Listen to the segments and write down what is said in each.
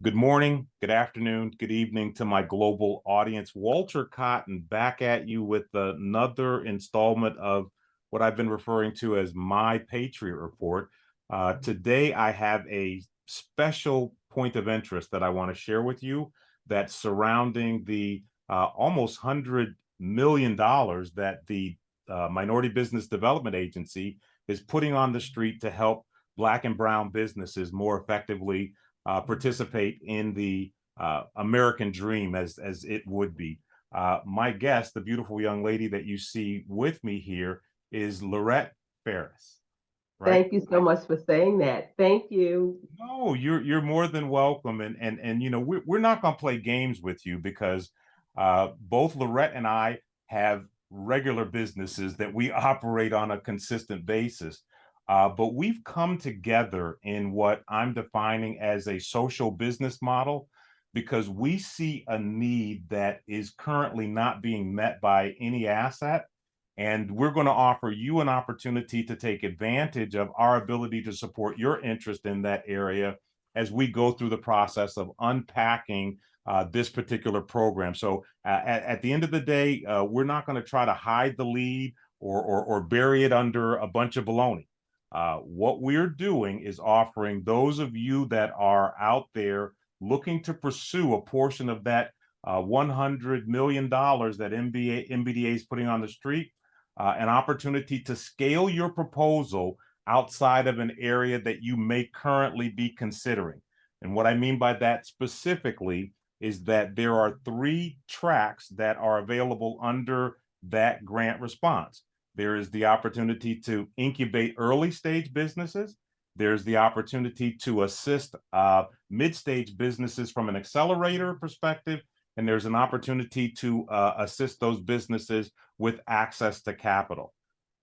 Good morning, good afternoon, good evening to my global audience. Walter Cotton back at you with another installment of what I've been referring to as my Patriot Report. Today, I have a special point of interest that I want to share with you that's surrounding the almost $100 million that the Minority Business Development Agency is putting on the street to help Black and Brown businesses more effectively participate in the American dream as it would be. My guest, the beautiful young lady that you see with me here, is Lorette Farris, right? Thank you so much for saying that. Thank you. No, you're more than welcome, and you know we're not going to play games with you because both Lorette and I have regular businesses that we operate on a consistent basis. But we've come together in what I'm defining as a social business model because we see a need that is currently not being met by any asset. And we're going to offer you an opportunity to take advantage of our ability to support your interest in that area as we go through the process of unpacking this particular program. So at the end of the day, we're not going to try to hide the lead or bury it under a bunch of baloney. What we're doing is offering those of you that are out there looking to pursue a portion of that $100 million that MBDA is putting on the street, an opportunity to scale your proposal outside of an area that you may currently be considering. And what I mean by that specifically is that there are 3 tracks that are available under that grant response. There is the opportunity to incubate early stage businesses. There's the opportunity to assist mid-stage businesses from an accelerator perspective. And there's an opportunity to assist those businesses with access to capital.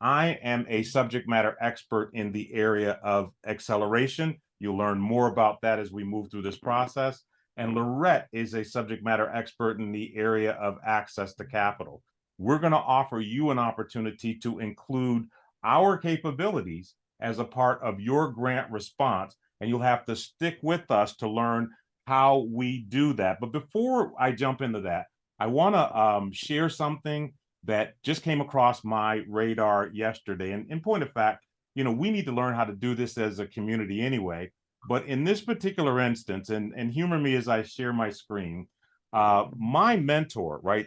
I am a subject matter expert in the area of acceleration. You'll learn more about that as we move through this process. And Lorette is a subject matter expert in the area of access to capital. We're going to offer you an opportunity to include our capabilities as a part of your grant response. And you'll have to stick with us to learn how we do that. But before I jump into that, I want to share something that just came across my radar yesterday. And in point of fact, you know, we need to learn how to do this as a community anyway. But in this particular instance, and humor me as I share my screen, my mentor, right?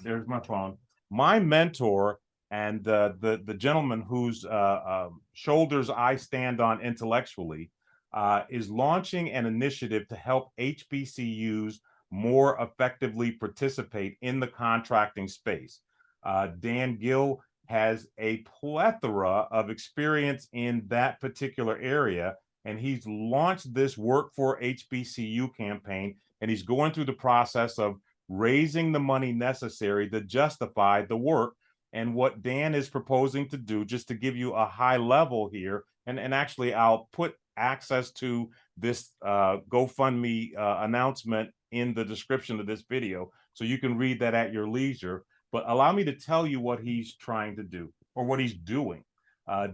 There's my phone. My mentor and the gentleman whose shoulders I stand on intellectually is launching an initiative to help HBCUs more effectively participate in the contracting space. Dan Gill has a plethora of experience in that particular area, and he's launched this Work for HBCU campaign, and he's going through the process of raising the money necessary to justify the work. And what Dan is proposing to do, just to give you a high level here, and actually I'll put access to this GoFundMe announcement in the description of this video, so you can read that at your leisure. But allow me to tell you what he's trying to do or what he's doing.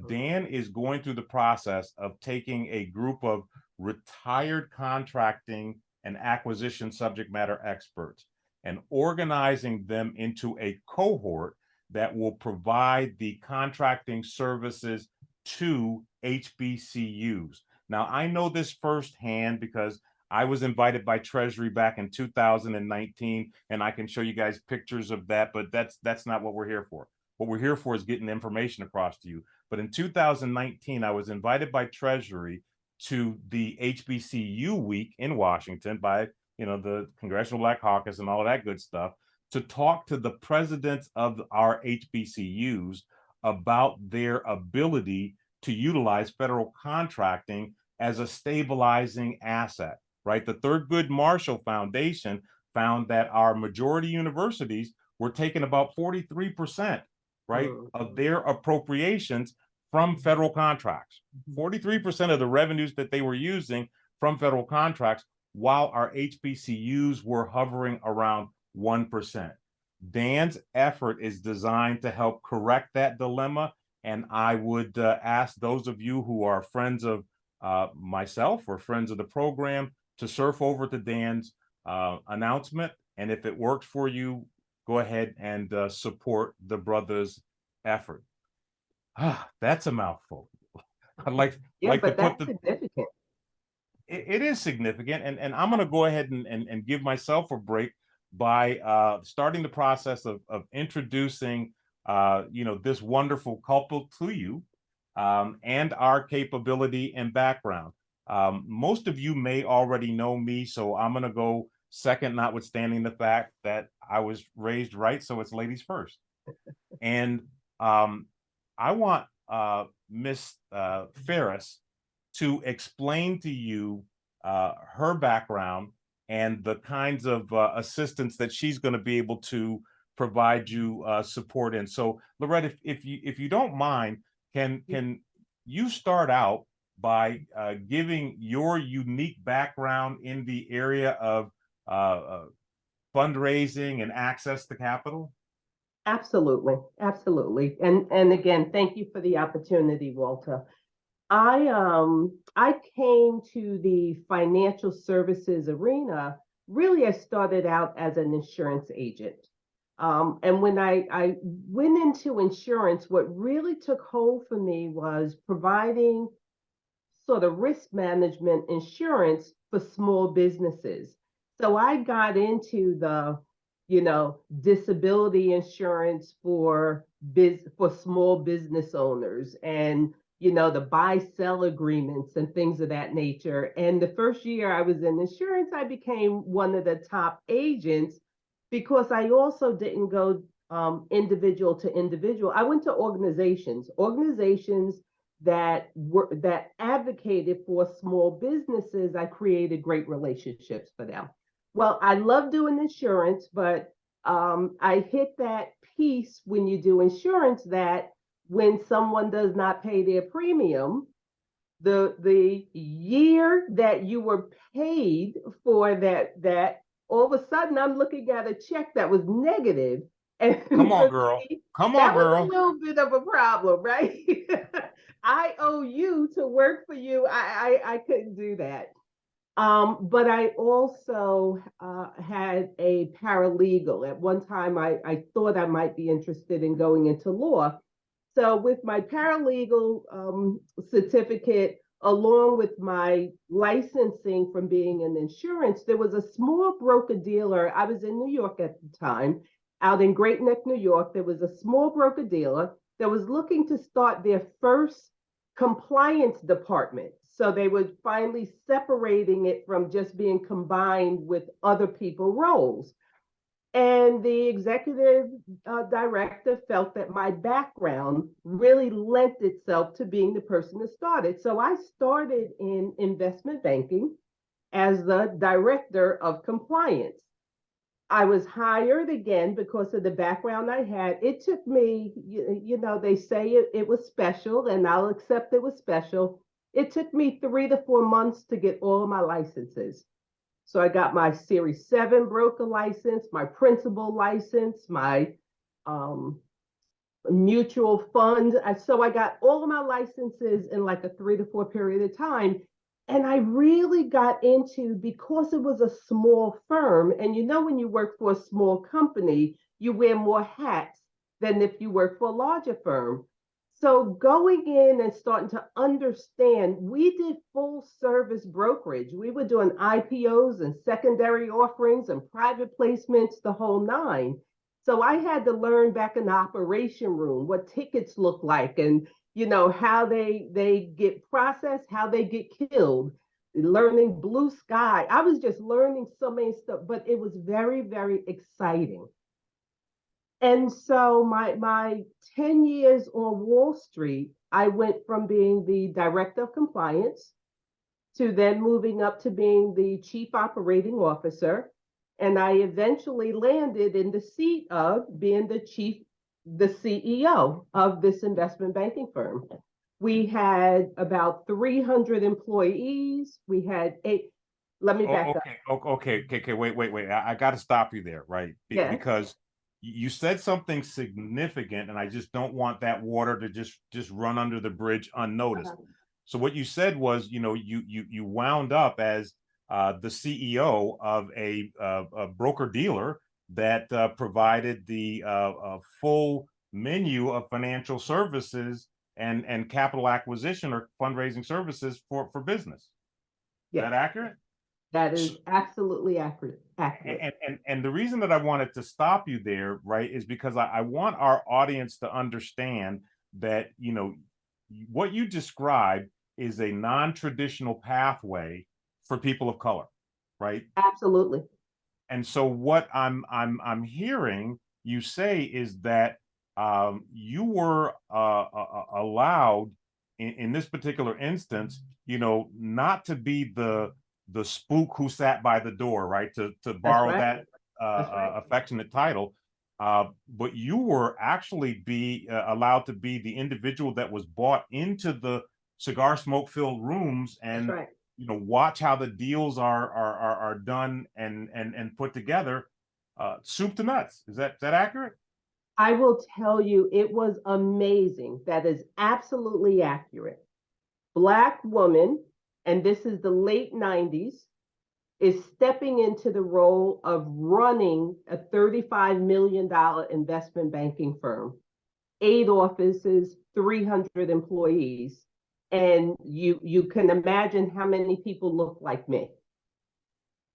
Dan is going through the process of taking a group of retired contracting and acquisition subject matter experts and organizing them into a cohort that will provide the contracting services to HBCUs. Now, I know this firsthand because I was invited by Treasury back in 2019, and I can show you guys pictures of that, but that's not what we're here for. What we're here for is getting information across to you. But in 2019, I was invited by Treasury to the HBCU week in Washington by the Congressional Black Caucus and all of that good stuff to talk to the presidents of our HBCUs about their ability to utilize federal contracting as a stabilizing asset, right? The Thurgood Marshall Foundation found that our majority universities were taking about 43%, right, of their appropriations from federal contracts. 43% of the revenues that they were using from federal contracts, while our HBCUs were hovering around 1%. Dan's effort is designed to help correct that dilemma. And I would ask those of you who are friends of myself or friends of the program to surf over to Dan's announcement. And if it works for you, go ahead and support the brother's effort. That's a mouthful. I'd Yeah, to but put that's the significant. it is significant, and I'm going to go ahead and give myself a break by starting the process of introducing this wonderful couple to you, and our capability and background. Most of you may already know me, so I'm going to go second, notwithstanding the fact that I was raised right, so it's ladies first. And I want Miss Farris to explain to you her background and the kinds of assistance that she's going to be able to provide you support in. So, Lorette, if you don't mind, can you start out by giving your unique background in the area of fundraising and access to capital? Absolutely, absolutely. And again, thank you for the opportunity, Walter. I came to the financial services arena. Really, I started out as an insurance agent. And when I went into insurance, what really took hold for me was providing sort of risk management insurance for small businesses. So I got into the, disability insurance for small business owners, and the buy sell agreements and things of that nature. And the first year I was in insurance, I became one of the top agents because I also didn't go individual to individual. I went to organizations that advocated for small businesses. I created great relationships for them. Well, I love doing insurance, but I hit that piece when you do insurance that when someone does not pay their premium, the year that you were paid for that all of a sudden I'm looking at a check that was negative. And Come on, for girl. me, Come on, that was a girl. little bit of a problem, right? I owe you to work for you. I couldn't do that. But I also had a paralegal. At one time, I thought I might be interested in going into law. So, with my paralegal certificate, along with my licensing from being in insurance, there was a small broker dealer. I was in New York at the time, out in Great Neck, New York. There was a small broker dealer that was looking to start their first compliance department. So they were finally separating it from just being combined with other people roles. And the executive director felt that my background really lent itself to being the person that started. So I started in investment banking as the director of compliance. I was hired again because of the background I had. It took me, they say it was special, and I'll accept it was special. It took me 3 to 4 months to get all of my licenses. So I got my Series 7 broker license, my principal license, my um, mutual fund. So I got all of my licenses in like a 3 to 4 period of time. And I really got into, because it was a small firm, and when you work for a small company, you wear more hats than if you work for a larger firm. So going in and starting to understand, we did full service brokerage. We were doing IPOs and secondary offerings and private placements, the whole nine. So I had to learn back in the operation room what tickets look like, and how they get processed, how they get killed, learning blue sky. I was just learning so many stuff, but it was very, very exciting. And so my 10 years on Wall Street, I went from being the director of compliance to then moving up to being the chief operating officer. And I eventually landed in the seat of being the CEO of this investment banking firm. We had about 300 employees. We had eight. Let me back up. Okay. Wait. I got to stop you there, right? Yes. Because you said something significant, and I just don't want that water to just run under the bridge unnoticed. So what you said was, you wound up as the CEO of a broker dealer that provided the full menu of financial services and capital acquisition or fundraising services for business. Is Yes, that accurate? that is absolutely accurate. And the reason that I wanted to stop you there, right, is because I want our audience to understand that, you know, what you described is a non-traditional pathway for people of color, right? Absolutely. And so what I'm hearing you say is that you were allowed in this particular instance, you know, not to be the spook who sat by the door, right? To That's borrow right. that That's right. affectionate title, but you were actually be allowed to be the individual that was brought into the cigar smoke filled rooms That's and, right. you know, watch how the deals are done and put together, soup to nuts. Is that accurate? I will tell you, it was amazing. That is absolutely accurate. Black woman, and this is the late 90s, is stepping into the role of running a $35 million investment banking firm, 8 offices, 300 employees. And you can imagine how many people look like me.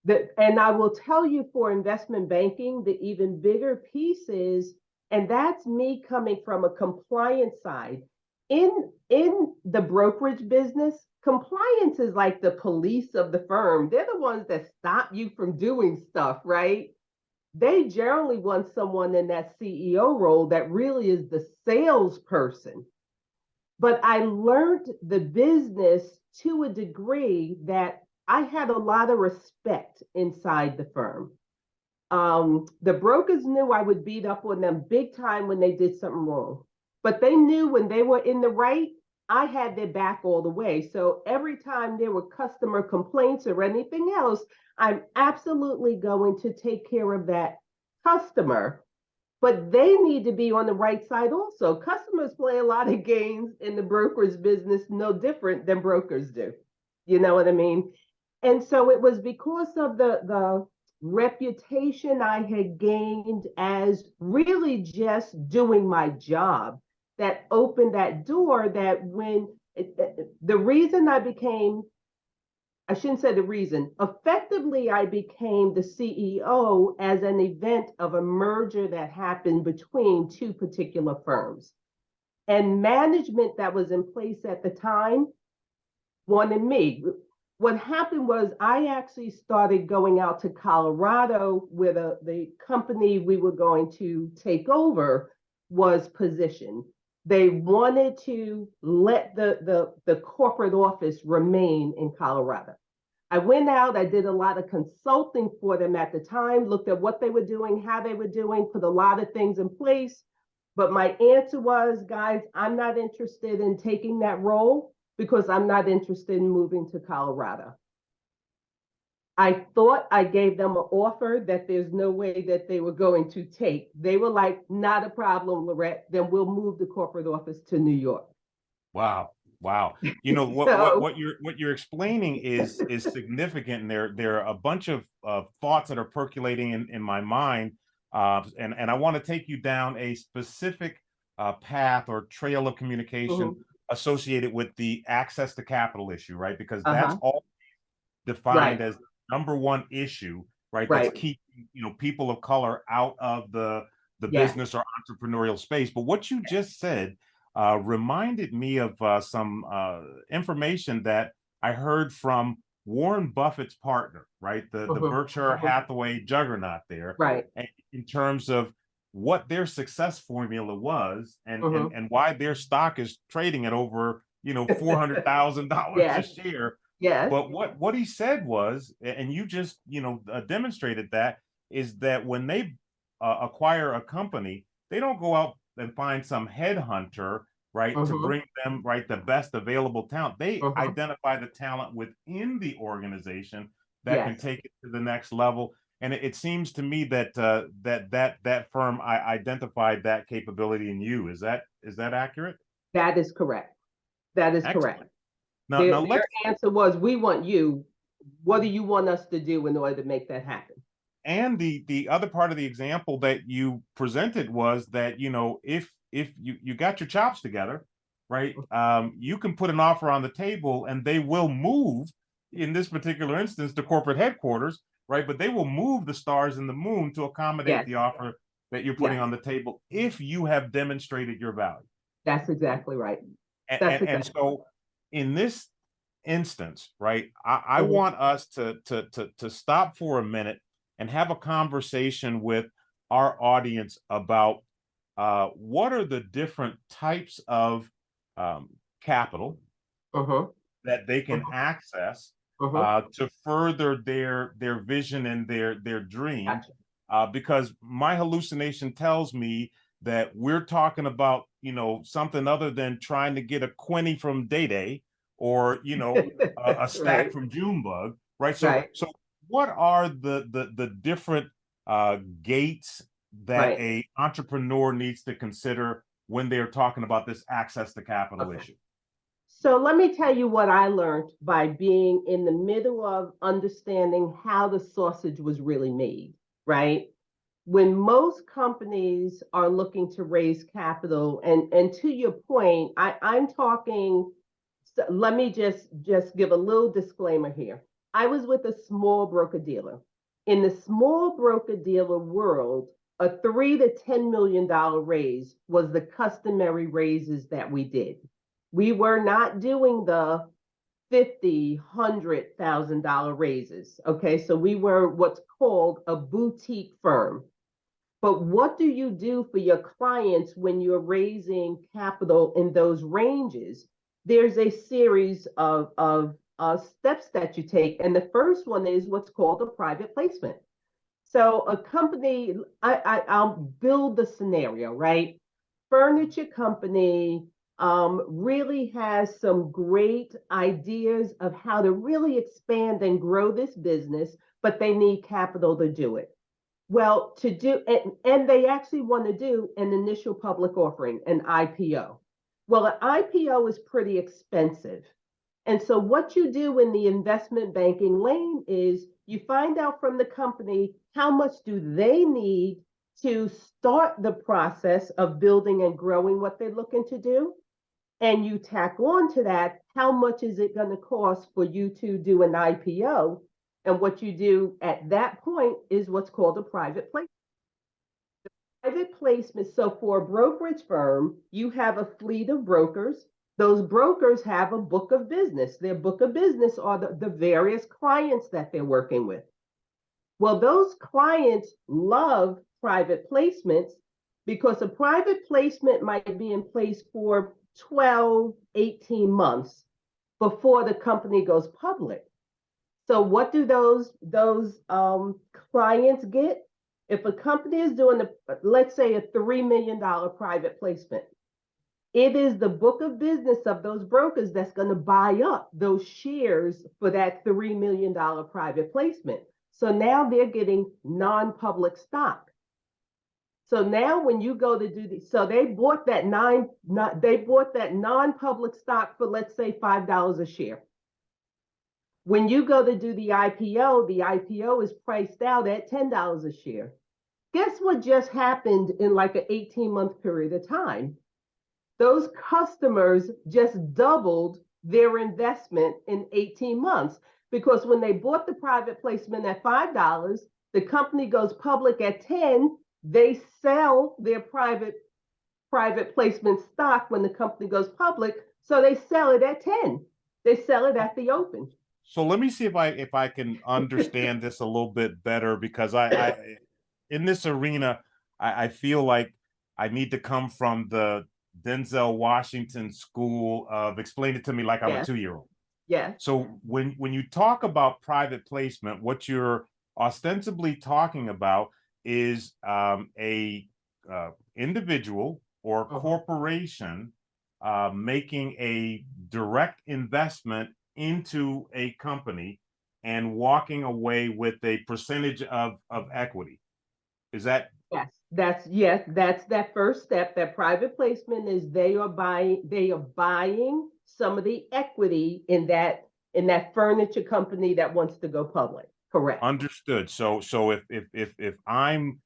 And I will tell you, for investment banking, the even bigger piece is, and that's me coming from a compliance side. In the brokerage business, compliance is like the police of the firm. They're the ones that stop you from doing stuff, right? They generally want someone in that CEO role that really is the salesperson. But I learned the business to a degree that I had a lot of respect inside the firm. The brokers knew I would beat up on them big time when they did something wrong, but they knew when they were in the right, I had their back all the way. So every time there were customer complaints or anything else, I'm absolutely going to take care of that customer. But they need to be on the right side also. Customers play a lot of games in the broker's business, no different than brokers do. You know what I mean? And so it was because of the reputation I had gained as really just doing my job that opened that door. That when the reason I shouldn't say the reason, effectively, I became the CEO as an event of a merger that happened between two particular firms. And management that was in place at the time wanted me. What happened was I actually started going out to Colorado, where the company we were going to take over was positioned. They wanted to let the corporate office remain in Colorado. I went out, I did a lot of consulting for them at the time, looked at what they were doing, how they were doing, put a lot of things in place. But my answer was, guys, I'm not interested in taking that role because I'm not interested in moving to Colorado. I thought I gave them an offer that there's no way that they were going to take. They were like, not a problem, Lorette, then we'll move the corporate office to New York. Wow. Wow. You know what you're explaining is significant, and there are a bunch of thoughts that are percolating in my mind, and I want to take you down a specific path or trail of communication associated with the access to capital issue, right? Because that's all defined as number one issue, right? That's keeping, you know, people of color out of the business or entrepreneurial space. But what you just said reminded me of some information that I heard from Warren Buffett's partner, right? The Berkshire Hathaway juggernaut there, Right. in terms of what their success formula was and why their stock is trading at over, you know, $400,000 a share. Yes. But what he said was, and you just, you know, demonstrated that, is that when they acquire a company, they don't go out and find some headhunter, right, to bring them, right, the best available talent. They identify the talent within the organization that can take it to the next level. And it seems to me that that firm identified that capability in you. Is that accurate? That is correct. That is Excellent. correct. Now Their answer was, we want you. What do you want us to do in order to make that happen? And the other part of the example that you presented was that, if you got your chops together, right, you can put an offer on the table and they will move, in this particular instance, the corporate headquarters, right, but they will move the stars and the moon to accommodate Yes, the offer that you're putting yes, on the table if you have demonstrated your value. that's exactly right. and, That's and, and exactly. so in this instance, right, I Mhm. want us to stop for a minute and have a conversation with our audience about what are the different types of um, capital Mhm. that they can Mhm. access Mhm. to further their vision and their dream. Gotcha. Because my hallucination tells me that we're talking about something other than trying to get a quinny from Day Day, or a stack Right. from Junebug, right? So Right. what are the different gates that Right. a entrepreneur needs to consider when they're talking about this access to capital Okay. issue? So let me tell you what I learned by being in the middle of understanding how the sausage was really made, right? When most companies are looking to raise capital, and to your point, I'm talking, so let me just give a little disclaimer here. I was with a small broker dealer. In the small broker dealer world, a $3 to $10 million raise was the customary raises that we did. We were not doing the 50, $100,000 raises. Okay, so we were what's called a boutique firm. But what do you do for your clients when you're raising capital in those ranges? There's a series of steps that you take. And the first one is what's called a private placement. So a company, I'll build the scenario, right? Furniture company really has some great ideas of how to really expand and grow this business, but they need capital to do it. Well, and they actually want to do an initial public offering, an IPO. Well, an IPO is pretty expensive. And so what you do in the investment banking lane is you find out from the company how much do they need to start the process of building and growing what they're looking to do. And you tack on to that, how much is it going to cost for you to do an IPO? And what you do at that point is what's called a private placement. Private placement. So for a brokerage firm, you have a fleet of brokers. Those brokers have a book of business. Their book of business are the various clients that they're working with. Well, those clients love private placements because a private placement might be in place for 12, 18 months before the company goes public. So what do those clients get? If a company is doing let's say a $3 million private placement, it is the book of business of those brokers that's going to buy up those shares for that $3 million private placement. So now they're getting non-public stock. So now when you go to do so they bought that non-public stock for, let's say, $5 a share. When you go to do the IPO is priced out at $10 a share. Guess what just happened in like an 18-month period of time? Those customers just doubled their investment in 18 months because when they bought the private placement at $5, the company goes public at 10, they sell their private placement stock when the company goes public, so they sell it at 10. They sell it at the open. So let me see if I can understand this a little bit better, because I in this arena, I feel like I need to come from the Denzel Washington school of explain it to me like I'm a Yes, 2-year-old. yes. So when you talk about private placement, what you're ostensibly talking about is a individual or Uh-huh. corporation making a direct investment into a company and walking away with a percentage of equity. Is that That's that first step. That private placement is they are buying some of the equity in that in that furniture company that wants to go public. Correct. Understood. So if I'm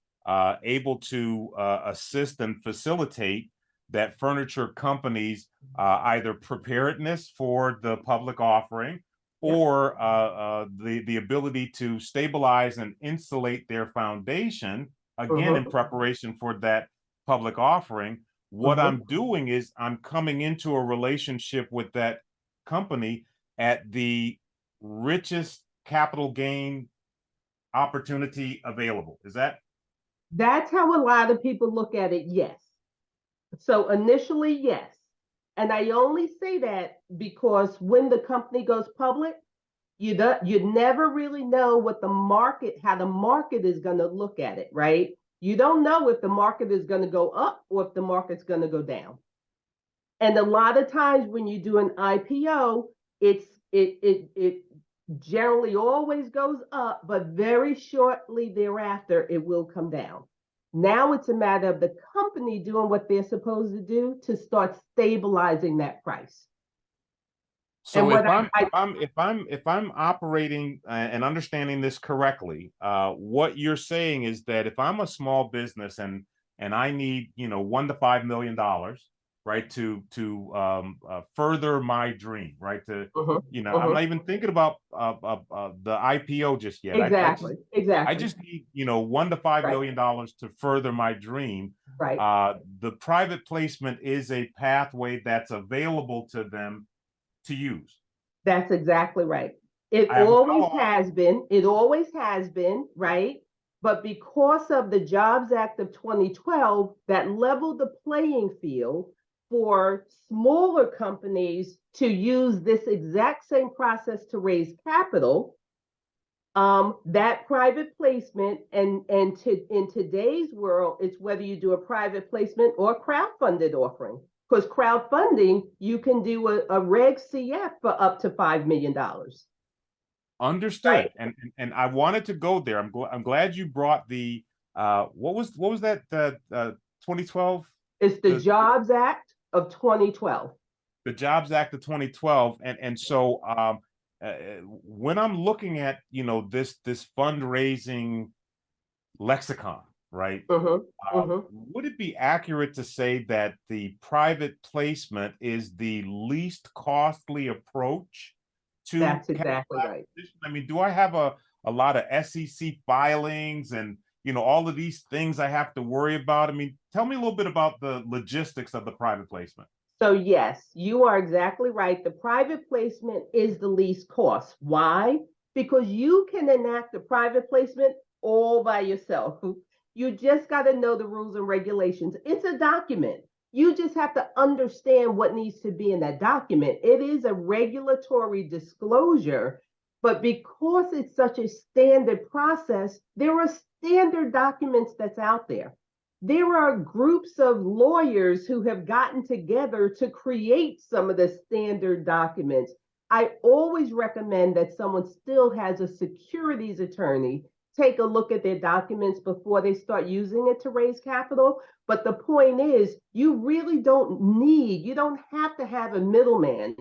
able to assist and facilitate that furniture companies either preparedness for the public offering Yeah. or the ability to stabilize and insulate their foundation, again in Mm-hmm. preparation for that public offering, what Mm-hmm. I'm doing is I'm coming into a relationship with that company at the richest capital gain opportunity available. Is that? That's how a lot of people look at it. Yes. So initially, yes. And I only say that because when the company goes public, you never really know what the market, how the market is going to look at it, right? You don't know if the market is going to go up or if the market's going to go down. And a lot of times when you do an IPO, it generally always goes up, but very shortly thereafter it will come down. Now it's a matter of the company doing what they're supposed to do to start stabilizing that price. And So what if I'm operating and understanding this correctly, what you're saying is that if I'm a small business and I need $1 to $5 million, right, to further my dream, right, to I'm not even thinking about the IPO just yet. exactly, I exactly, just need $1 to $5 right, million to further my dream. right. The private placement is a pathway that's available to them to use. That's exactly right. It I have a always follow-up. has been. It always has been, right? But because of the Jobs Act of 2012, that leveled the playing field for smaller companies to use this exact same process to raise capital. That private placement in today's world, it's whether you do a private placement or crowdfunded offering. Because crowdfunding, you can do a Reg CF for up to $5 million. Understood. Right. And I wanted to go there. I'm glad you brought the what was that 2012, It's the the Jobs Act of 2012. Jobs Act of 2012, and so when I'm looking at this fundraising lexicon, right? Mm-hmm, mm-hmm. Would it be accurate to say that the private placement is the least costly approach to That's exactly capital right. acquisition? I mean, do I have a lot of SEC filings and all of these things I have to worry about? I mean, tell me a little bit about the logistics of the private placement. So yes, you are exactly right. The private placement is the least cost. Why? Because you can enact a private placement all by yourself. You just got to know the rules and regulations. It's a document. You just have to understand what needs to be in that document. It is a regulatory disclosure, but because it's such a standard process, there are standard documents that's out there. There are groups of lawyers who have gotten together to create some of the standard documents. I always recommend that someone still has a securities attorney take a look at their documents before they start using it to raise capital. But the point is, you really you don't have to have a middleman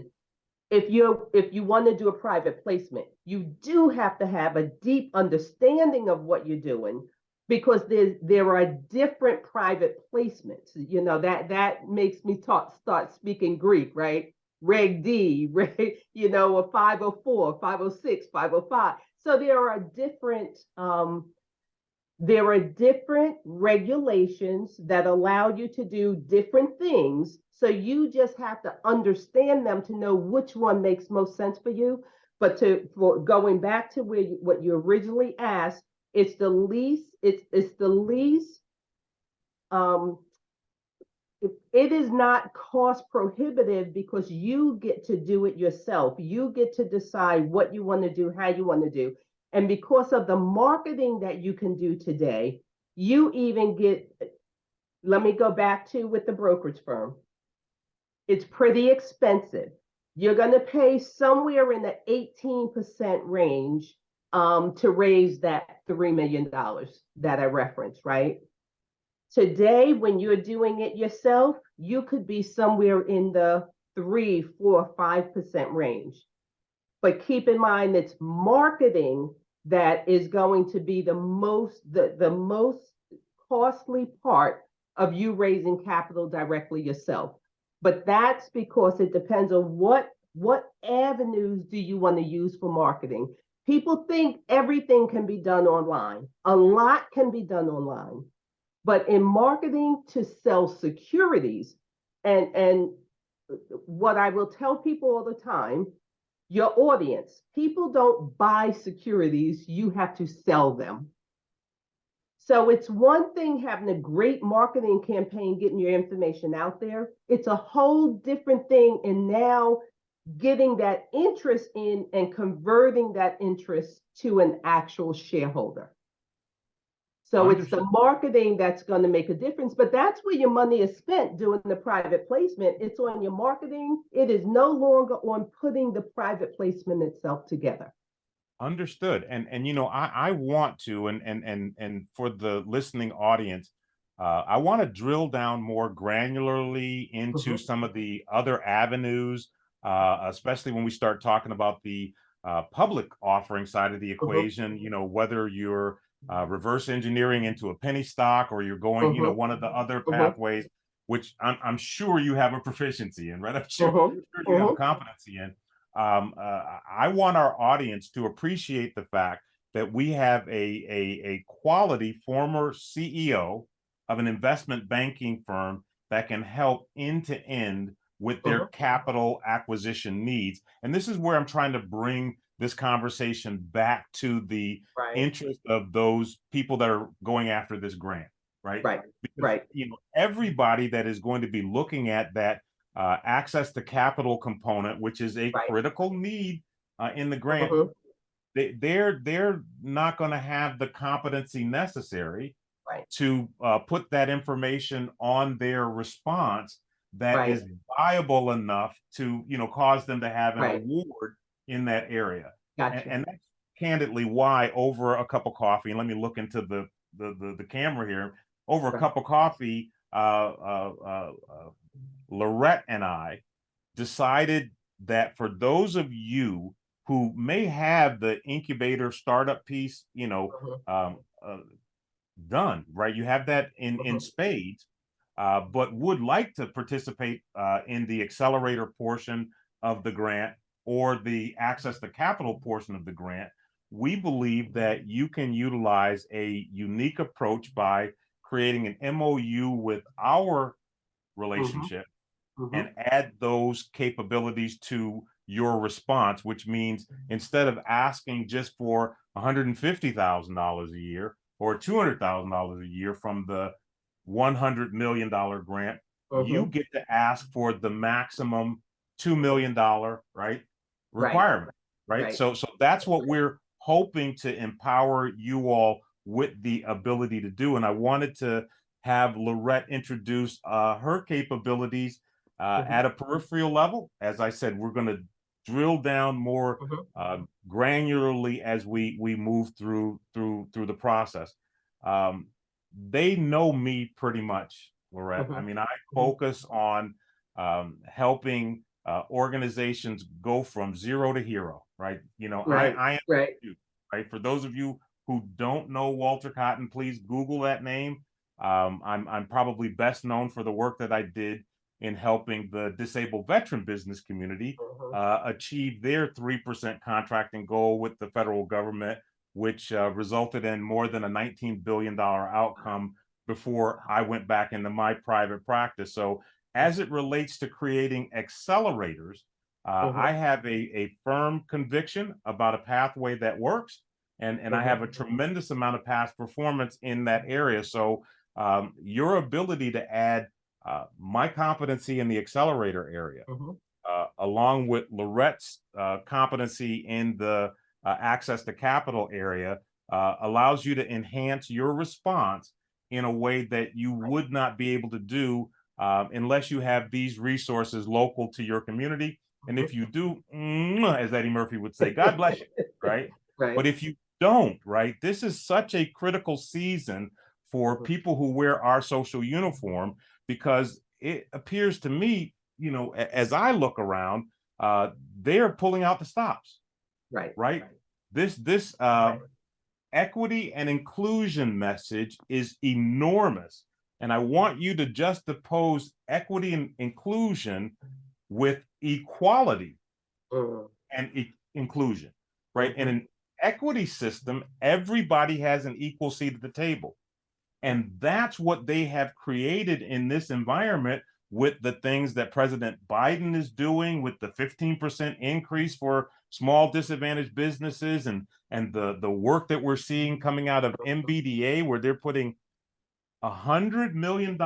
if you want to do a private placement. You do have to have a deep understanding of what you're doing because there are different private placements. That makes me start speaking Greek, right? Reg D, a 504, 506, 505. So there are different regulations that allow you to do different things. So you just have to understand them to know which one makes most sense for you. But for going back to what you originally asked, it's the least um, it is not cost prohibitive because you get to do it yourself. You get to decide what you want to do, how you want to do. And because of the marketing that you can do today, you even get, let me go back to with the brokerage firm. It's pretty expensive. You're going to pay somewhere in the 18% range to raise that $3 million that I referenced, right? Today, when you're doing it yourself, you could be somewhere in the 3, 4, 5% range. But keep in mind it's marketing that is going to be the most costly part of you raising capital directly yourself. But that's because it depends on what avenues do you want to use for marketing. People think everything can be done online. A lot can be done online. But in marketing to sell securities, and what I will tell people all the time, your audience, people don't buy securities, you have to sell them. So it's one thing having a great marketing campaign, getting your information out there. It's a whole different thing in now getting that interest in and converting that interest to an actual shareholder. So it's the marketing that's going to make a difference, but that's where your money is spent doing the private placement. It's on your marketing. It is no longer on putting the private placement itself together. Understood. And you know, I want to, and for the listening audience, I want to drill down more granularly into some of the other avenues, especially when we start talking about the public offering side of the equation. You know, whether you're reverse engineering into a penny stock, or you're going, you know, one of the other pathways, which I'm sure you have a proficiency in, right? I'm sure you have a competency in. I want our audience to appreciate the fact that we have a quality former CEO of an investment banking firm that can help end to end with their capital acquisition needs. And this is where I'm trying to bring this conversation back to the interest of those people that are going after this grant, right? Because, you know, everybody that is going to be looking at that access to capital component, which is a critical need in the grant, they're not going to have the competency necessary to put that information on their response that is viable enough to, you know, cause them to have an award in that area. And that's candidly why over a cup of coffee, and let me look into the camera here, over a cup of coffee, Lorette and I decided that for those of you who may have the incubator startup piece, you know, done, right? You have that in spades, but would like to participate in the accelerator portion of the grant or the access to capital portion of the grant. We believe that you can utilize a unique approach by creating an MOU with our relationship and add those capabilities to your response, which means instead of asking just for $150,000 a year or $200,000 a year from the $100 million grant, you get to ask for the maximum $2 million, requirement, right? So that's what we're hoping to empower you all with the ability to do. And I wanted to have Lorette introduce her capabilities at a peripheral level. As I said, we're going to drill down more granularly as we move through the process. They know me pretty much, Lorette. I mean, I focus on helping organizations go from zero to hero, right? You know, I am right. For those of you who don't know Walter Cotton, please Google that name. I'm probably best known for the work that I did in helping the disabled veteran business community achieve their 3% contracting goal with the federal government, which resulted in more than a $19 billion outcome before I went back into my private practice. So as it relates to creating accelerators, I have a firm conviction about a pathway that works, and I have a tremendous amount of past performance in that area. So your ability to add my competency in the accelerator area, along with Lorette's competency in the access to capital area, allows you to enhance your response in a way that you would not be able to do unless you have these resources local to your community. And if you do, as Eddie Murphy would say, God bless you, right? But if you don't, right, this is such a critical season for people who wear our social uniform, because it appears to me, you know, as I look around, they're pulling out the stops. Right. right? This Right. equity and inclusion message is enormous. And I want you to juxtapose equity and inclusion with equality Mm, and inclusion, right? In mhm. an equity system, everybody has an equal seat at the table. And that's what they have created in this environment with the things that President Biden is doing, with the 15% increase for small disadvantaged businesses, and the work that we're seeing coming out of MBDA, where they're putting $100 million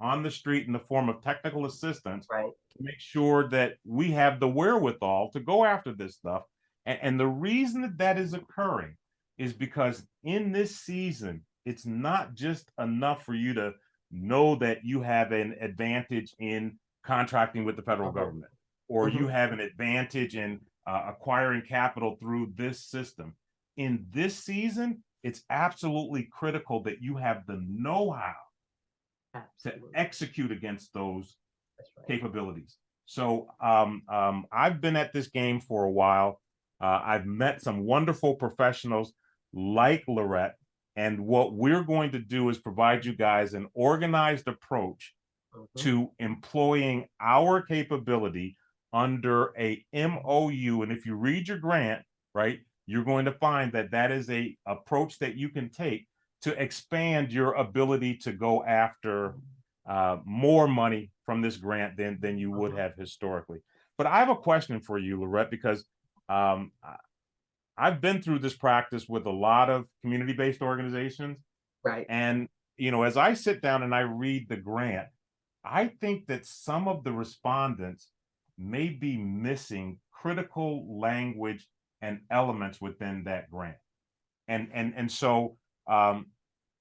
on the street in the form of technical assistance Right. to make sure that we have the wherewithal to go after this stuff. And the reason that that is occurring is because in this season, it's not just enough for you to know that you have an advantage in contracting with the federal Mhm. government, or you Mhm. have an advantage in acquiring capital through this system. In this season, it's absolutely critical that you have the know-how to Absolutely. execute against those That's right. capabilities. So I've been at this game for a while. I've met some wonderful professionals like Lorette, and what we're going to do is provide you guys an organized approach Mhm. to employing our capability under a MOU. And if you read your grant, right, you're going to find that that is a approach that you can take to expand your ability to go after more money from this grant than you would Mhm. have historically. But I have a question for you, Lorette, because um, I've been through this practice with a lot of community-based organizations. Right. And, you know, as I sit down and I read the grant, I think that some of the respondents may be missing critical language and elements within that grant. And so um,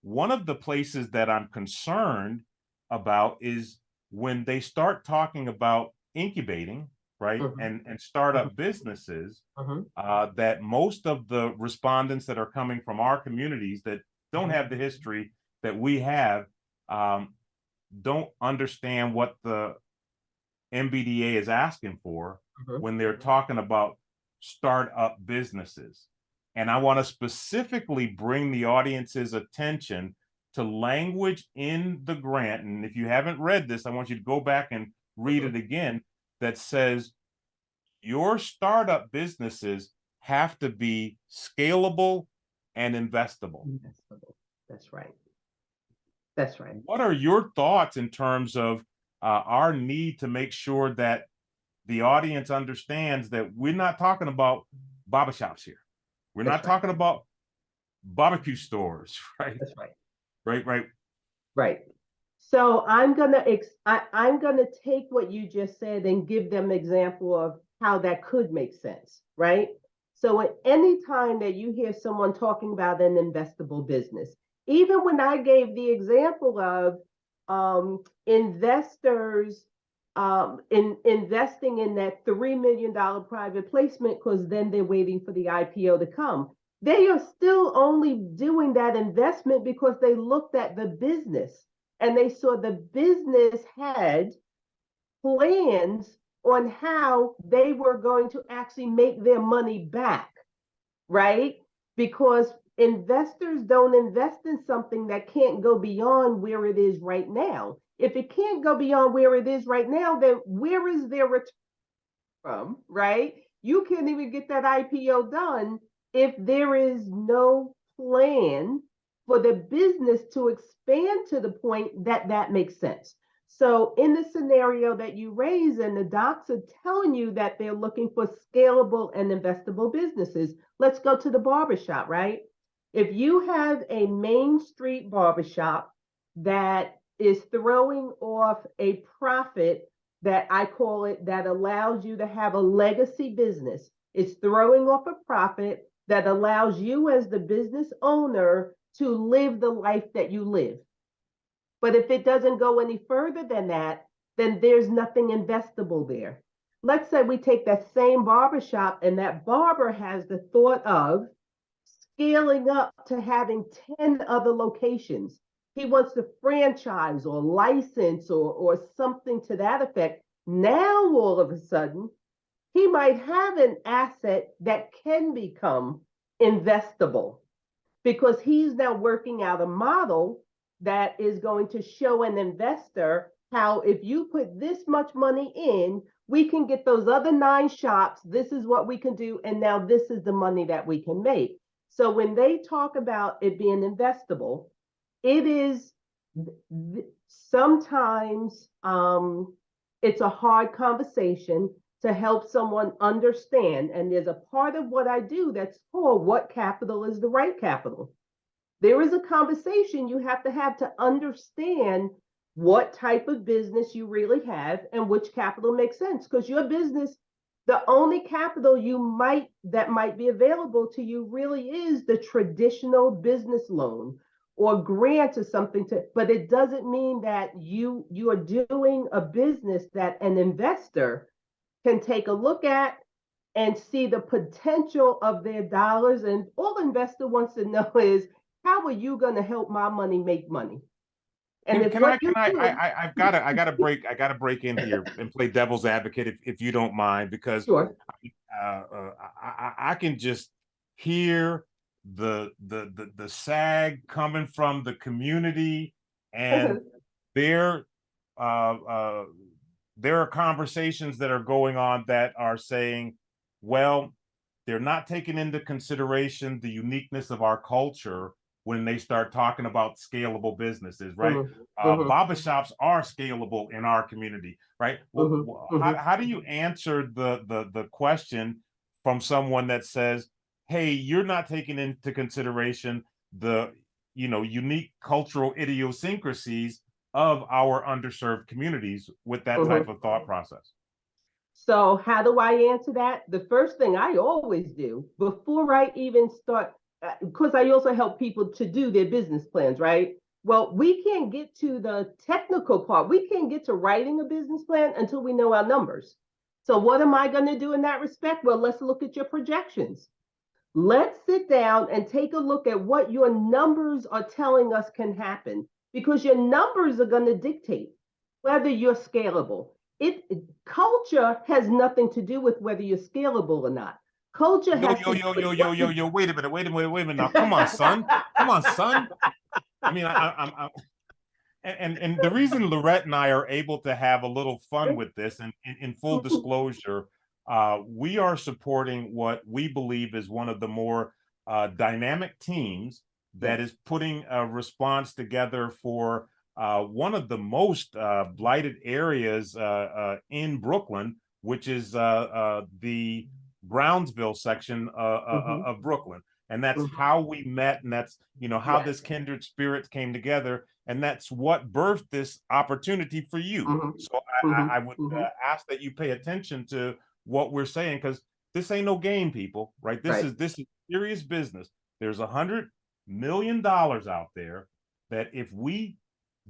one of the places that I'm concerned about is when they start talking about incubating, right, Mhm. and Mhm. startup businesses, Mhm. that most of the respondents that are coming from our communities that don't Mhm. have the history that we have, um, don't understand what the MBDA is asking for Mhm. when they're talking about startup businesses. And I want to specifically bring the audience's attention to language in the grant. And if you haven't read this, I want you to go back and read Mhm. it again, that says your startup businesses have to be scalable and investable. Investable. That's right. That's right. What are your thoughts in terms of our need to make sure that the audience understands that we're not talking about barber shops here? We're That's not right. talking about barbecue stores, right? That's right. Right. Right. So I'm gonna take what you just said and give them an example of how that could make sense, right? So at any time that you hear someone talking about an investable business, even when I gave the example of investors in investing in that $3 million private placement because then they're waiting for the IPO to come. They are still only doing that investment because they looked at the business and they saw the business had plans on how they were going to actually make their money back, right? Because investors don't invest in something that can't go beyond where it is right now. If it can't go beyond where it is right now, then where is their return from, right? You can't even get that IPO done if there is no plan for the business to expand to the point that that makes sense. So, in the scenario that you raise, and the docs are telling you that they're looking for scalable and investable businesses, let's go to the barbershop, right? If you have a Main Street barbershop that is throwing off a profit that I call it that allows you to have a legacy business. It's throwing off a profit that allows you as the business owner to live the life that you live. But if it doesn't go any further than that, then there's nothing investable there. Let's say we take that same barbershop and that barber has the thought of scaling up to having 10 other locations. He wants to franchise or license or something to that effect. Now, all of a sudden, he might have an asset that can become investable because he's now working out a model that is going to show an investor how if you put this much money in, we can get those other 9 shops. This is what we can do. And now this is the money that we can make. So when they talk about it being investable, it is sometimes it's a hard conversation to help someone understand. And there's a part of what I do that's called what capital is the right capital. There is a conversation you have to understand what type of business you really have and which capital makes sense. Because your business, the only capital that might be available to you really is the traditional business loan or grant or something but it doesn't mean that you are doing a business that an investor can take a look at and see the potential of their dollars. And all investor wants to know is, how are you going to help my money make money? And I gotta break in here and play devil's advocate if you don't mind, because sure. I can just hear the sag coming from the community, and there are conversations that are going on that are saying, well, they're not taking into consideration the uniqueness of our culture when they start talking about scalable businesses, right? Barber shops are scalable in our community, right? How do you answer the question from someone that says, hey, you're not taking into consideration the unique cultural idiosyncrasies of our underserved communities with that type of thought process? So how do I answer that? The first thing I always do before I even start, because I also help people to do their business plans, right? Well, we can't get to the technical part. We can't get to writing a business plan until we know our numbers. So what am I going to do in that respect? Well, let's look at your projections. Let's sit down and take a look at what your numbers are telling us can happen, because your numbers are going to dictate whether you're scalable. Culture has nothing to do with whether you're scalable or not. Culture has yo, wait a minute. Now, come on, son. I mean, I'm and the reason Lorette and I are able to have a little fun with this, and in full disclosure, we are supporting what we believe is one of the more dynamic teams that is putting a response together for one of the most blighted areas in Brooklyn, which is the Brownsville section of Brooklyn. And that's how we met, and that's how this kindred spirits came together, and that's what birthed this opportunity for you. So I would ask that you pay attention to what we're saying, because this ain't no game, people, right? This is serious business. There's $100 million out there that if we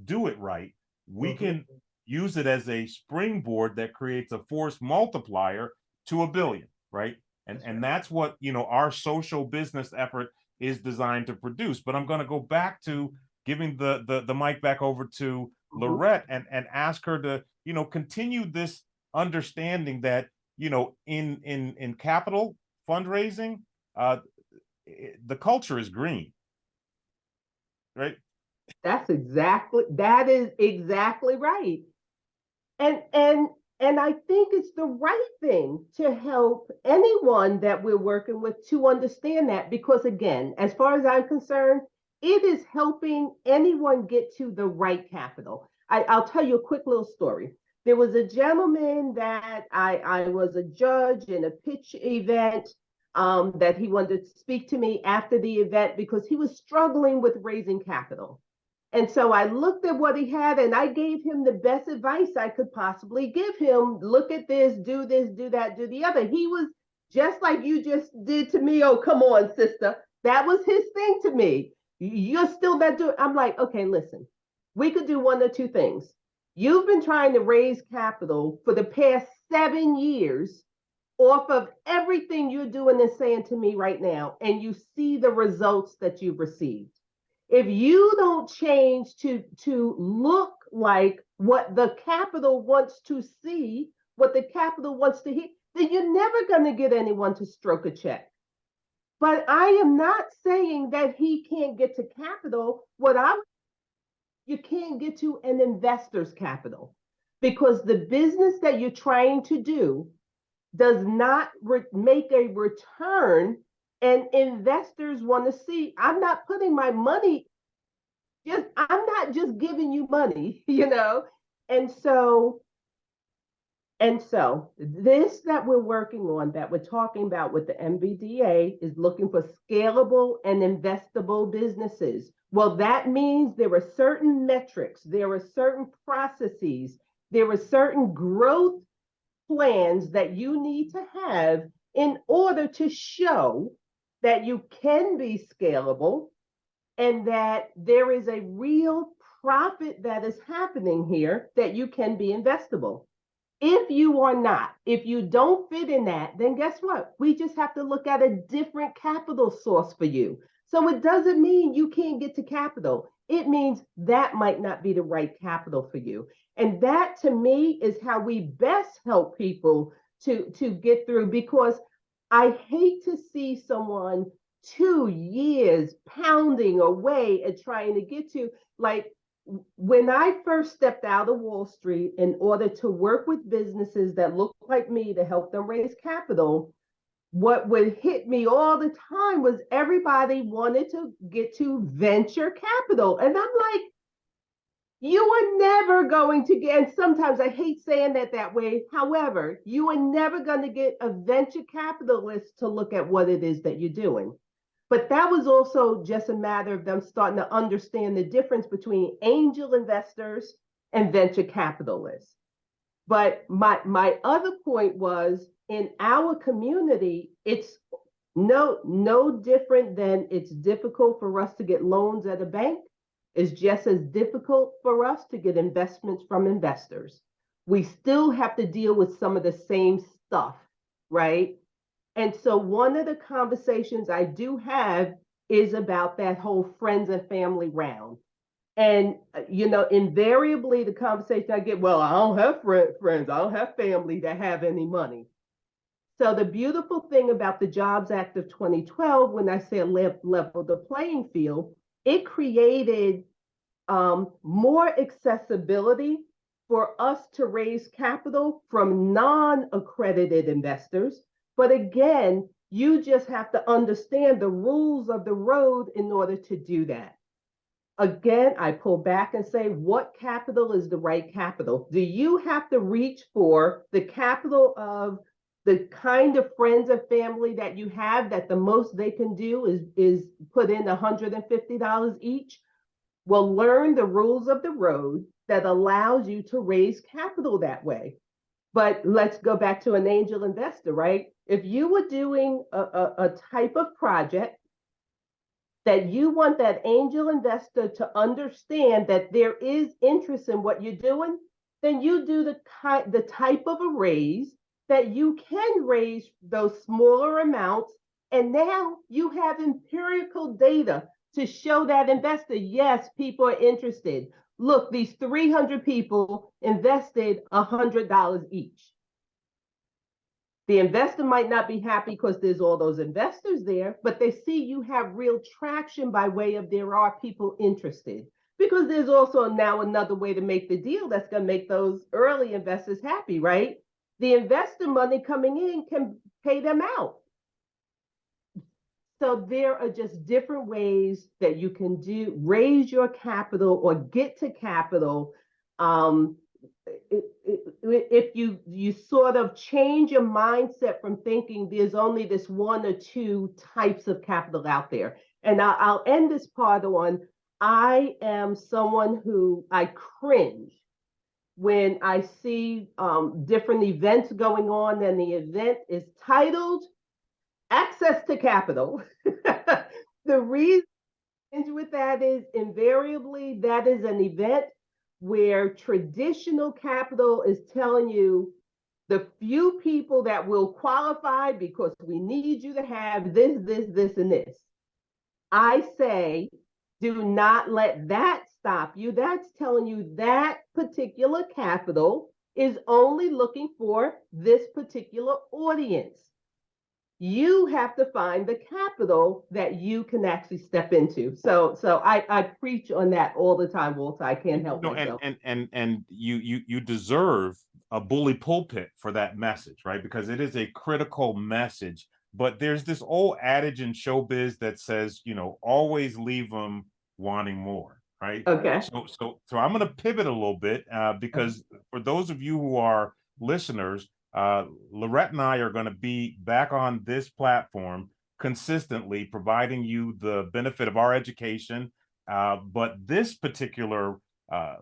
do it right, we can use it as a springboard that creates a force multiplier to $1 billion, right? And that's what our social business effort is designed to produce. But I'm going to go back to giving the mic back over to Lorette and ask her to continue this understanding that in capital fundraising, the culture is green, right? That is exactly right. And I think it's the right thing to help anyone that we're working with to understand that, because again, as far as I'm concerned, it is helping anyone get to the right capital. I'll tell you a quick little story. There was a gentleman that I was a judge in a pitch event that he wanted to speak to me after the event because he was struggling with raising capital. And so I looked at what he had and I gave him the best advice I could possibly give him. Look at this, do that, do the other. He was just like you just did to me. Oh, come on, sister. That was his thing to me. You're still that doing. I'm like, okay, listen, we could do one or two things. You've been trying to raise capital for the past 7 years off of everything you're doing and saying to me right now, and you see the results that you've received. If you don't change to look like what the capital wants to see, what the capital wants to hear, then you're never going to get anyone to stroke a check. But I am not saying that he can't get to capital. You can't get to an investor's capital, because the business that you're trying to do does not make a return, and investors want to see, I'm not putting my money, I'm not just giving you money, And so this that we're working on, that we're talking about with the MBDA, is looking for scalable and investable businesses. Well, that means there are certain metrics, there are certain processes, there are certain growth plans that you need to have in order to show that you can be scalable and that there is a real profit that is happening here, that you can be investable. If you are not, if you don't fit in that, then guess what? We just have to look at a different capital source for you. So it doesn't mean you can't get to capital. It means that might not be the right capital for you. And that, to me, is how we best help people to get through, because I hate to see someone 2 years pounding away at trying to get to, like, when I first stepped out of Wall Street in order to work with businesses that look like me to help them raise capital, what would hit me all the time was everybody wanted to get to venture capital. And I'm like, you are never going to get, and sometimes I hate saying that way. However, you are never going to get a venture capitalist to look at what it is that you're doing. But that was also just a matter of them starting to understand the difference between angel investors and venture capitalists. But my other point was, in our community, it's no different than it's difficult for us to get loans at a bank. It's just as difficult for us to get investments from investors. We still have to deal with some of the same stuff, right? And so one of the conversations I do have is about that whole friends and family round. And, invariably the conversation I get, well, I don't have friends, I don't have family that have any money. So the beautiful thing about the Jobs Act of 2012, when I say level the playing field, it created more accessibility for us to raise capital from non-accredited investors. But again, you just have to understand the rules of the road in order to do that. Again, I pull back and say, what capital is the right capital? Do you have to reach for the capital of the kind of friends and family that you have, that the most they can do is put in $150 each? Well, learn the rules of the road that allows you to raise capital that way. But let's go back to an angel investor, right? If you were doing a type of project that you want that angel investor to understand that there is interest in what you're doing, then you do the type of a raise that you can raise those smaller amounts. And now you have empirical data to show that investor, yes, people are interested. Look, these 300 people invested $100 each. The investor might not be happy because there's all those investors there, but they see you have real traction by way of there are people interested. Because there's also now another way to make the deal that's going to make those early investors happy, right? The investor money coming in can pay them out. So there are just different ways that you can raise your capital or get to capital. If you sort of change your mindset from thinking there's only this one or two types of capital out there. And I'll end this part on, I am someone who I cringe when I see different events going on and the event is titled Access to Capital. The reason with that is invariably that is an event where traditional capital is telling you the few people that will qualify because we need you to have this, and this. I say, do not let that stop you. That's telling you that particular capital is only looking for this particular audience. You have to find the capital that you can actually step into. So I preach on that all the time, Walter. I can't help myself. And you deserve a bully pulpit for that message, right? Because it is a critical message. But there's this old adage in showbiz that says, always leave them wanting more, right? Okay. So I'm going to pivot a little bit because for those of you who are listeners, Lorette and I are going to be back on this platform consistently, providing you the benefit of our education. But this particular uh,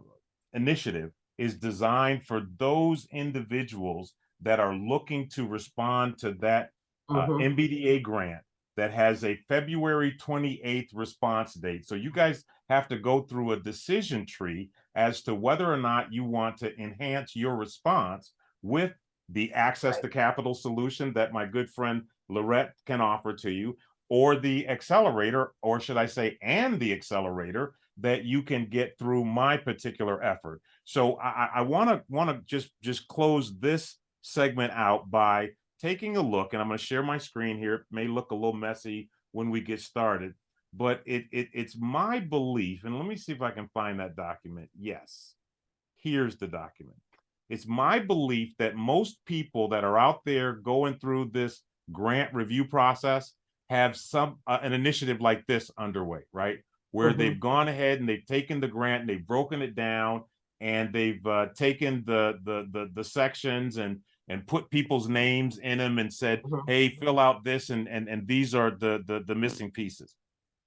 initiative is designed for those individuals that are looking to respond to that MBDA grant that has a February 28th response date. So you guys have to go through a decision tree as to whether or not you want to enhance your response with the access to capital solution that my good friend Lorette can offer to you, or the accelerator, or should I say, and the accelerator that you can get through my particular effort. So I want to just close this segment out by taking a look, and I'm going to share my screen here. It may look a little messy when we get started, but it's my belief, and let me see if I can find that document. Yes, here's the document. It's my belief that most people that are out there going through this grant review process have an initiative like this underway, right? Where they've gone ahead and they've taken the grant and they've broken it down, and they've taken the sections and put people's names in them and said, hey, fill out this, and these are the missing pieces.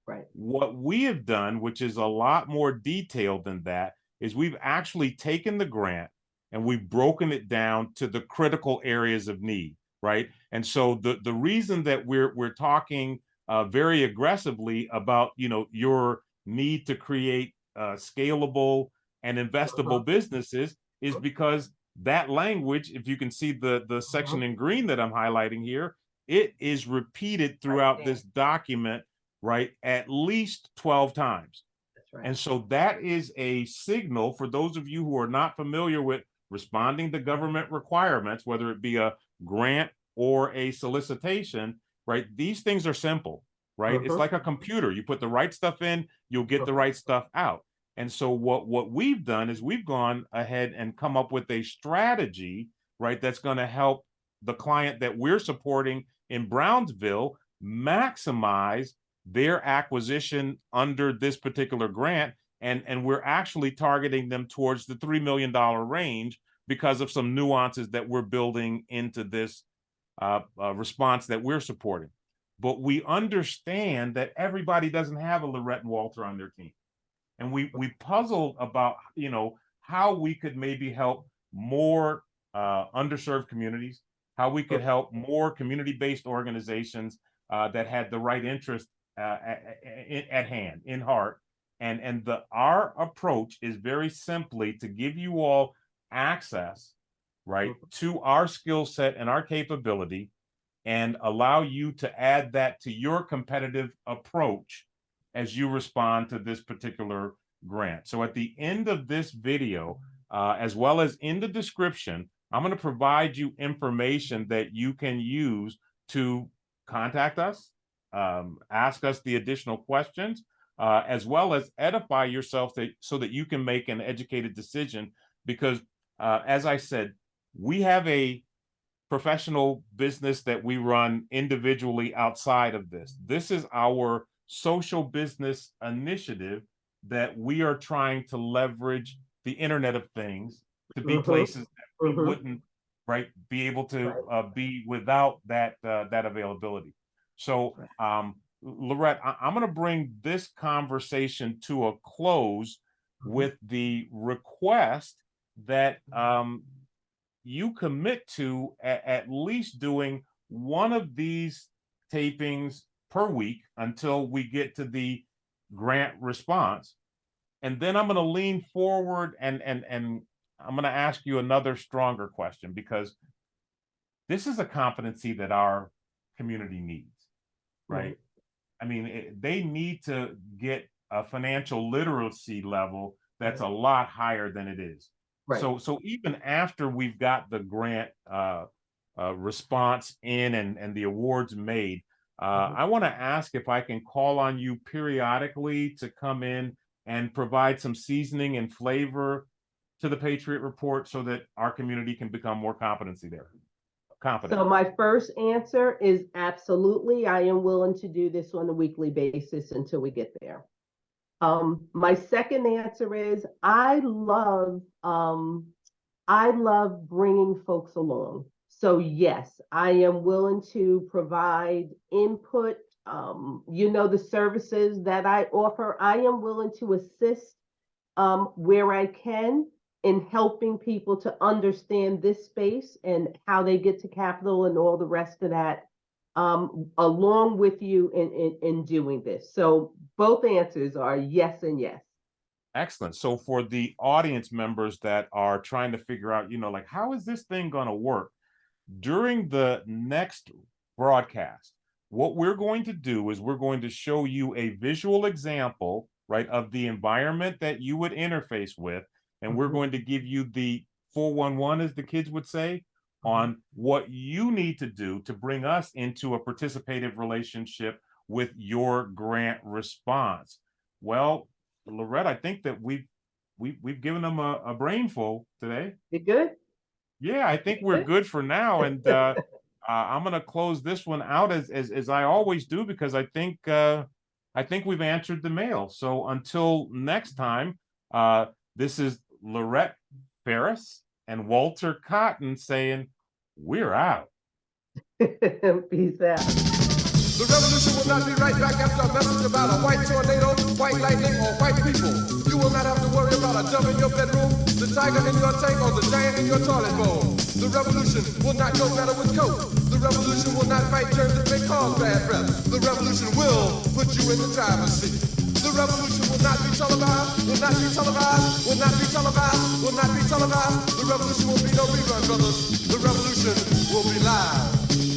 Right. What we have done, which is a lot more detailed than that, is we've actually taken the grant and we've broken it down to the critical areas of need, right? And so the reason that we're talking very aggressively about your need to create scalable and investable businesses is because that language, if you can see the section in green that I'm highlighting here, it is repeated throughout this document, right, at least 12 times. That's right. And so that is a signal for those of you who are not familiar with responding to government requirements, whether it be a grant or a solicitation, right? These things are simple, right? It's like a computer. You put the right stuff in, you'll get the right stuff out. And so what we've done is we've gone ahead and come up with a strategy, right, that's going to help the client that we're supporting in Brownsville maximize their acquisition under this particular grant. And we're actually targeting them towards the $3 million range because of some nuances that we're building into this response that we're supporting. But we understand that everybody doesn't have a Lorette and Walter on their team. And we puzzled about, how we could maybe help more underserved communities, how we could help more community-based organizations that had the right interest at hand, in heart. And our approach is very simply to give you all access, right, to our skill set and our capability, and allow you to add that to your competitive approach as you respond to this particular grant. So at the end of this video, as well as in the description, I'm going to provide you information that you can use to contact us, ask us the additional questions, as well as edify yourself so that you can make an educated decision. Because as I said, we have a professional business that we run individually outside of this. This is our social business initiative that we are trying to leverage the Internet of Things to be places that we wouldn't, right, be able to be without that availability. So Lorette, I'm going to bring this conversation to a close with the request that you commit to at least doing one of these tapings per week until we get to the grant response. And then I'm going to lean forward and I'm going to ask you another stronger question, because this is a competency that our community needs, right? I mean, they need to get a financial literacy level that's a lot higher than it is. Right. So even after we've got the grant response in and the awards made, I want to ask if I can call on you periodically to come in and provide some seasoning and flavor to the Patriot Report so that our community can become more competent. So my first answer is absolutely. I am willing to do this on a weekly basis until we get there. My second answer is I love bringing folks along. So yes, I am willing to provide input. The services that I offer, I am willing to assist where I can in helping people to understand this space and how they get to Capitol and all the rest of that, along with you in doing this. So both answers are yes and yes. Excellent. So for the audience members that are trying to figure out, like, how is this thing going to work? During the next broadcast, what we're going to do is we're going to show you a visual example, right, of the environment that you would interface with. And we're going to give you the 411, as the kids would say, on what you need to do to bring us into a participative relationship with your grant response. Well, Lorette, I think that we've given them a brainful today. You good? Yeah, I think we're good for now. And I'm going to close this one out as I always do, because I think we've answered the mail. So until next time, this is Lorette Farris and Walter Cotton saying, we're out. Peace out. The revolution will not be right back after a message about a white tornado, white lightning, or white people. You will not have to worry about a dove in your bedroom, the tiger in your tank, or the giant in your toilet bowl. The revolution will not go better with coke. The revolution will not fight germs that may cause bad breath. The revolution will put you in the driver's seat. The revolution will not be televised, will not be televised, will not be televised, will not be televised. The revolution will be no rerun, brothers. The revolution will be live.